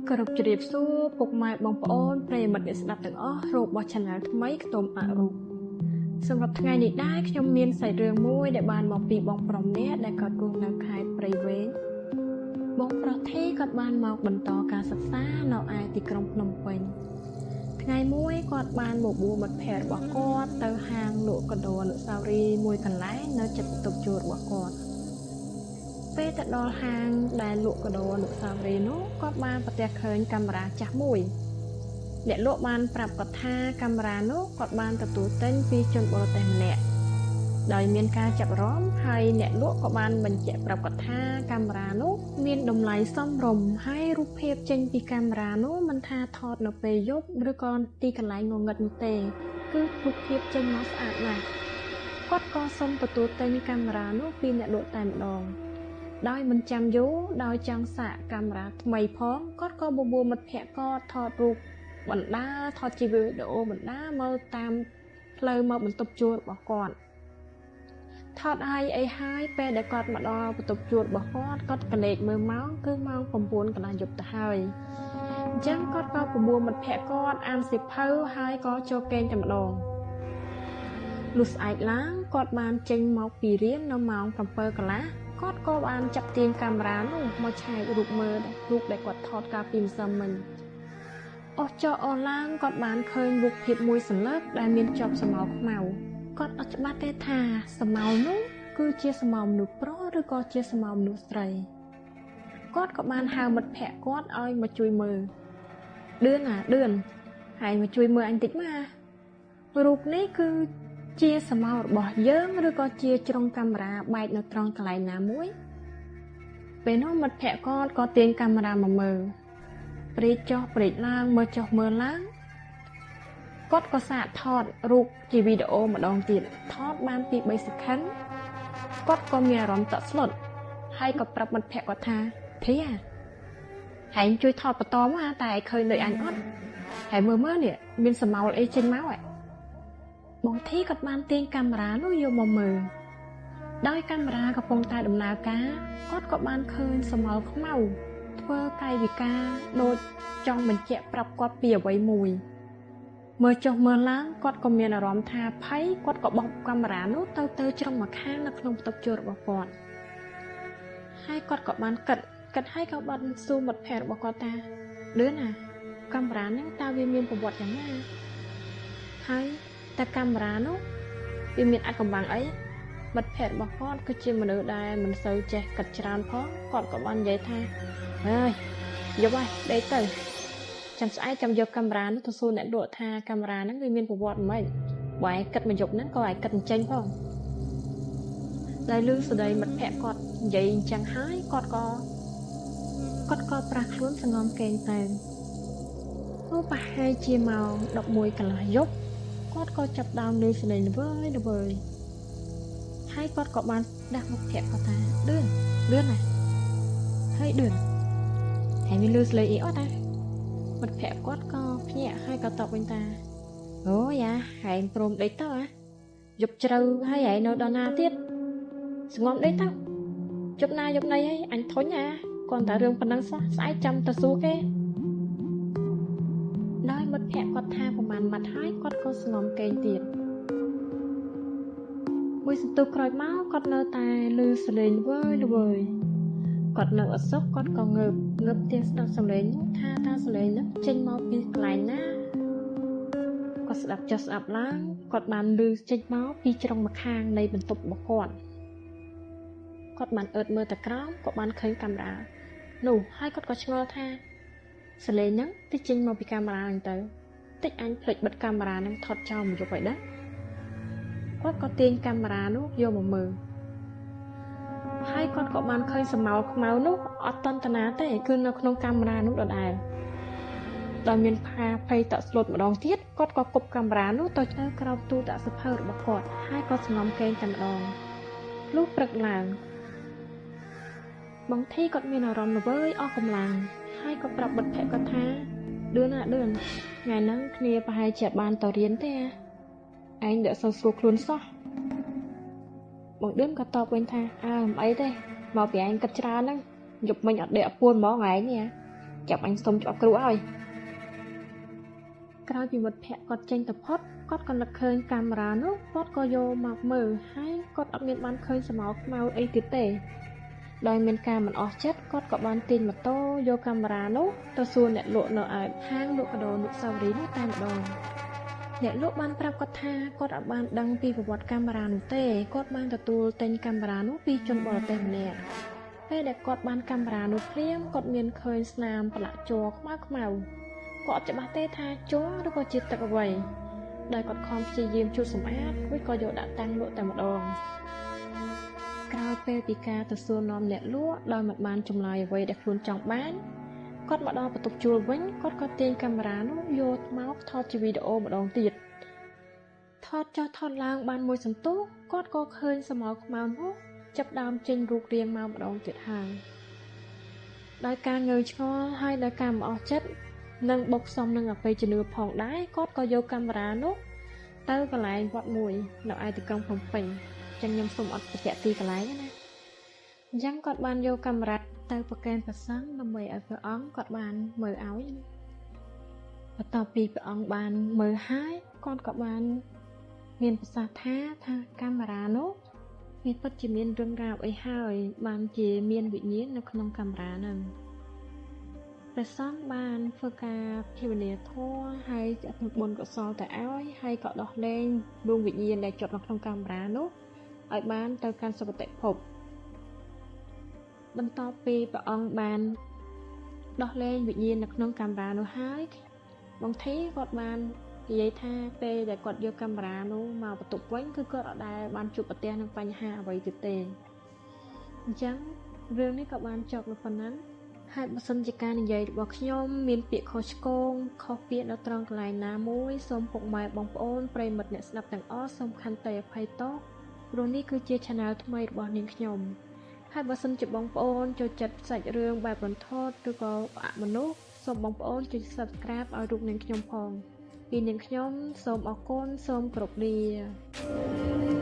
គោរពជ្រាបសួរពុកម៉ែបងប្អូនប្រិយមិត្តអ្នកស្ដាប់ទាំងអស់របស់ Channel ថ្មីខ្ទមអរូបសម្រាប់ថ្ងៃនេះដែរខ្ញុំមានសាច់រឿងមួយដែលបានមកពីបងប្រុសម្នាក់ដែលគាត់រស់នៅខេត្តព្រៃវែងបងប្រុសធីគាត់បានមកបន្តការសិក្សានៅឯទីក្រុងភ្នំពេញថ្ងៃមួយគាត់បានមកបួមិត្តភ័ក្តិរបស់គាត់ទៅហាងលក់កដោអនុស្សាវរីយ៍មួយកន្លែងនៅជិតបន្ទប់ជួលរបស់គាត់ពេលទៅដល់ហាងដែលលក់កដោអនុស្សាវរីយ៍នោះគាត់បានប្រទះឃើញកាមេរ៉ាចាស់មួយអ្នកលក់បានប្រាប់គាត់ថាកាមេរ៉ានោះគាត់បានទទួលទិញពីជនបរទេសម្នាក់ដោយមានការចាប់អារម្មណ៍ហើយអ្នកលក់ក៏បានបញ្ជាក់ប្រាប់គាត់ថាកាមេរ៉ានោះមានតម្លៃសមរម្យហើយរូបភាពចេញពីកាមេរ៉ានោះមិនថាថតនៅពេលយប់ឬក៏ទីកន្លែងងងឹតនោះទេគឺរូបភាពចេញមកស្អាតណាស់គាត់ក៏សុំទទួលទិញកាមេរ៉ានោះពីអ្នកលក់តែម្ដងដោយមិនចាំយូរដោយចង់សាកកាមេរ៉ាថ្មីផងគាត់ក៏បបួលមិត្តភ័ក្តិគាត់ថតរូបបណ្ដាថតជាវីដេអូបណ្ដាមកតាមផ្លូវមកបន្ទប់ជួលរបស់គាត់ថតហើយពេលដែលគាត់មកដល់បន្ទប់ជួលរបស់គាត់ក៏លេចមើលម៉ោងគឺម៉ោង 9 កន្លះយប់ទៅហើយអញ្ចឹងគាត់ក៏បបួលមិត្តភ័ក្តិគាត់អានសៀវភៅហើយក៏ចូលគេងតែម្ដងលុះស្អែកឡើងគាត់បានចេញមកពីរៀននៅម៉ោង 7 កន្លះគាត់ក៏បានចាប់ទាញកាមេរ៉ានោះមកឆែករូបមើលរូបដែលគាត់ថតកាលពីម្សិលមិញអស់ចុះអស់ឡើងគាត់បានឃើញរូបភាពមួយសន្លឹកដែលមានជាប់ស្រមោលខ្មៅគាត់អត់ច្បាស់ទេថាស្រមោលនោះគឺជាស្រមោលមនុស្សប្រុសឬក៏ជាស្រមោលមនុស្សស្រីគាត់ក៏បានហៅមិត្តភ័ក្តិគាត់ឲ្យមកជួយមើលឌឿនហើយមកជួយមើលអញតិចមករូបនេះគឺជាស្រមោលរបស់យើងឬក៏ជាជ្រុងកាមេរ៉ាបែកនៅត្រង់កន្លែងណាមួយពេលនោះមិត្តភ័ក្តិគាត់ក៏ទាញកាមេរ៉ាមកមើលព្រេកចុះព្រេកឡើងមើលចុះមើលឡើងគាត់ក៏សាកថតរូបជាវីដេអូម្ដងទៀតថតបានពី3សេខិនគាត់ក៏មានអារម្មណ៍តក់ស្លុតហើយក៏ប្រាប់មិត្តភ័ក្តិគាត់ថាធីហែងជួយថតបន្តមកតែឃើញដូចអញអត់ហើយមើលនេះមានស្រមោលអីចេញមកបងធីគាត់បានទាញកាមេរ៉ានោះយកមកមើលដោយកាមេរ៉ាកំពុងតែដំណើរការគាត់ក៏បានឃើញស្រមោលខ្មៅធ្វើកាយវិការដូចចង់បញ្ជាក់ប្រាប់គាត់ពីអ្វីមួយមើលចុះមើលឡើងគាត់ក៏មានអារម្មណ៍ថាភ័យគាត់ក៏បោះកាមេរ៉ានោះទៅជ្រុងមកខាងនៅក្នុងបន្ទប់ជួលរបស់គាត់ហើយគាត់ក៏បានគិតហើយក៏បានសួរមិត្តភ័ក្តិរបស់គាត់ថាឌឿនកាមេរ៉ាហ្នឹងតើវាមានប្រវត្តិយ៉ាងណាហើយតែកាមេរ៉ានោះវាមានអាចកំបាំងអីមិត្តភ័ក្តិរបស់គាត់គឺជាមនុស្សដែលមិនសូវចេះគិតច្រើនផងគាត់ក៏បាននិយាយថាអើយយប់ហើយដេកទៅចាំស្អែកចាំយកកាមេរ៉ានោះទៅសួរអ្នកលក់ថាកាមេរ៉ាហ្នឹងវាមានប្រវត្តិមិនបើឯងគិតមកយប់ហ្នឹងក៏ឯងគិតអញ្ចឹងផងដែលលឺស្ដីមិត្តភ័ក្តិគាត់និយាយអញ្ចឹងហើយគាត់ក៏ប្រាស់ខ្លួនសងំគេងទៅនោះប្រហែលជាម៉ោង 11 កន្លះយប់គាត់ក៏ចាប់ដើមលឺស្លេងល្វើយហើយគាត់ក៏បានដាស់មិត្តភ័ក្តិគាត់ថាឌឿនណាហើយឌឿនហើយមានលឺស្លេងអីអត់ណាមិត្តភ័ក្តិគាត់ក៏ភ្ញាក់ហើយក៏តបវិញថាអូយ៉ាហែងព្រមដេកទៅយប់ជ្រៅហើយហែងនៅដល់ណាទៀតស្ងំដេកទៅជប់ណាយប់ណីហើយអញធុញគាត់តែរឿងប៉ុណ្ណឹងសោះស្អែកចាំទៅសួរគេដោយមិត្តភ័ក្តិគាត់ថាប្រហែលម៉ាត់ហើយគាត់ក៏ស្ងំគេងទៀតមួយសន្ទុះក្រោយមកគាត់នៅតែឮសលេងល្វើយគាត់នៅអសុខគាត់ក៏ងើបទៀងស្ដាប់សំឡេងនោះថាតើសំឡេងនោះចេញមកពីកន្លែងណាគាត់ស្ដាប់ចុះស្ដាប់ឡើងគាត់បានឮចេញមកពីជ្រុងម្ខាងនៃបន្ទប់របស់គាត់បានអើតមើលទៅក្រោមក៏បានឃើញកាមេរ៉ានោះហើយគាត់ក៏ឆ្ងល់ថាសំឡេងហ្នឹងទៅចេញមកពីកាមេរ៉ាហ្នឹងទៅតិចអញភ្លេចបិទកាមេរ៉ាហ្នឹងថតចោលមកយប់ហើយដែរគាត់ក៏ទាញកាមេរ៉ានោះយកមកមើលហើយគាត់ក៏បានឃើញស្រមោលខ្មៅនោះអត់តន្តាណាទេគឺនៅក្នុងកាមេរ៉ានោះដដែលដោយមានផាភ័យតក់ស្លុតម្ដងទៀតគាត់ក៏គប់កាមេរ៉ានោះទៅក្រោមទូដាក់សភៅរបស់គាត់ហើយក៏ស្ងំគេងតែម្ដងលុះព្រឹកឡើងបងធីគាត់មានអារម្មណ៍ល្វើយអស់កម្លាំងហើយក៏ប្រាប់មិត្តភ័ក្តិគាត់ថាឌឿនថ្ងៃហ្នឹងគ្នាប្រហែលជាបានទៅរៀនទេឯងដឹកសូវស្រួលខ្លួនសោះបងឌឿនក៏តបវិញថាមិនអីទេមកពីឯងគិតច្រើនហ្នឹងយប់មិញអត់ដេកអពួនហ្មងឯង ចាប់អញសុំជាប់គ្រូហើយក្រោយពីមិត្តភ័ក្តិគាត់ចេញទៅផុតគាត់ក៏នឹកឃើញកាមេរ៉ានោះគាត់ក៏យកមកមើលហើយគាត់អត់មានបានឃើញស្រមោលខ្មៅអីទៀតទេដោយមានការមិនអស់ចិត្តគាត់ក៏បានទាញម៉ូតូយកកាមេរ៉ានោះទៅសួរអ្នកលក់នៅឯហាងលក់កាដូអនុស្សាវរីយ៍នោះតែម្ដងអ្នកលក់បានប្រាប់គាត់ថាគាត់អត់បានដឹងពីប្រវត្តិកាមេរ៉ានោះទេគាត់បានទទួលទិញកាមេរ៉ានោះពីជនបរទេសម្នាក់ពេលដែលគាត់បានកាមេរ៉ានោះភ្លាមគាត់មានឃើញស្នាមប្រឡាក់ជ័រខ្មៅគាត់ច្បាស់ទេថាជ័រឬក៏ជាទឹកអ្វីដោយគាត់ខំព្យាយាមជូតសម្អាតរួចក៏យកដាក់តាំងលក់តែម្ដងក្រោយពេលពីការទៅសួរនាំអ្នកលក់ដោយមិនបានចម្លើយអ្វីដែលខ្លួនចង់បានគាត់មកដល់បន្ទប់ជួលវិញគាត់ក៏ទាញកាមេរ៉ានោះយកមកថតជាវីដេអូម្ដងទៀតថតចុះថតឡើងបានមួយសន្ទុះគាត់ក៏ឃើញស្រមោលខ្មៅនោះចាប់ដើមចេញរូបរាងមកម្ដងទៀតហើយដោយការងើយឆ្ងល់ហើយដោយការមិនអស់ចិត្តនិងបុកសំនឹងអបិយជំនឿផងដែរគាត់ក៏យកកាមេរ៉ានោះទៅកន្លែងវត្តមួយនៅឯទីក្រុងភ្នំពេញចឹងខ្ញុំសូមអត់បញ្ជាក់ទីកន្លែងណាអញ្ចឹងគាត់បានយកកាមេរ៉ាទៅប្រកែកប្រសង់ដើម្បីឲ្យព្រះអង្គគាត់បានមើលឲ្យបន្ទាប់ពីព្រះអង្គបានមើលហើយគាត់ក៏បានមានប្រសាសន៍ថាកាមេរ៉ានោះវាពិតជាមានរឿងរ៉ាវអីហើយបានជាមានវិញ្ញាណនៅក្នុងកាមេរ៉ាហ្នឹងព្រះសង្ឃបានធ្វើការភាវនាធម៌ហើយចាត់បុណ្យកុសលទៅឲ្យហើយក៏ដោះលែងដួងវិញ្ញាណដែលជាប់នៅក្នុងកាមេរ៉ានោះឲ្យបានទៅកាន់សុគតិភពបន្ទាប់ពីព្រះអង្គបានដោះលែងវិញ្ញាណនៅក្នុងកាមេរ៉ានោះហើយបងធីគាត់បាននិយាយថាពេលដែលគាត់យកកាមេរ៉ានោះមកបន្ទប់វិញគឺគាត់អត់ដែលបានជួបប្រទះនឹងបញ្ហាអ្វីទៀតទេអញ្ចឹងរឿងនេះក៏បានចប់នៅប៉ុណ្ណឹងហើយបើសិនជាការនិយាយរបស់ខ្ញុំមានពាក្យខុសឆ្គងខុសពាក្យនៅត្រង់កន្លែងណាមួយសូមពុកម៉ែបងប្អូនប្រិយមិត្តអ្នកស្ដាប់ទាំងអស់សូមខន្តីអភ័យទោសព្រោះនេះគឺជា channel ថ្មីរបស់នាងខ្ញុំហើយបើសិនជាបងប្អូនចូលចិត្តសាច់រឿងបែបរន្ធត់ឬក៏អមនុស្សសូមបងប្អូនចុច Subscribe ឲ្យរូបនាងខ្ញុំផងពីនាងខ្ញុំសូមអរគុណសូមគោរពលា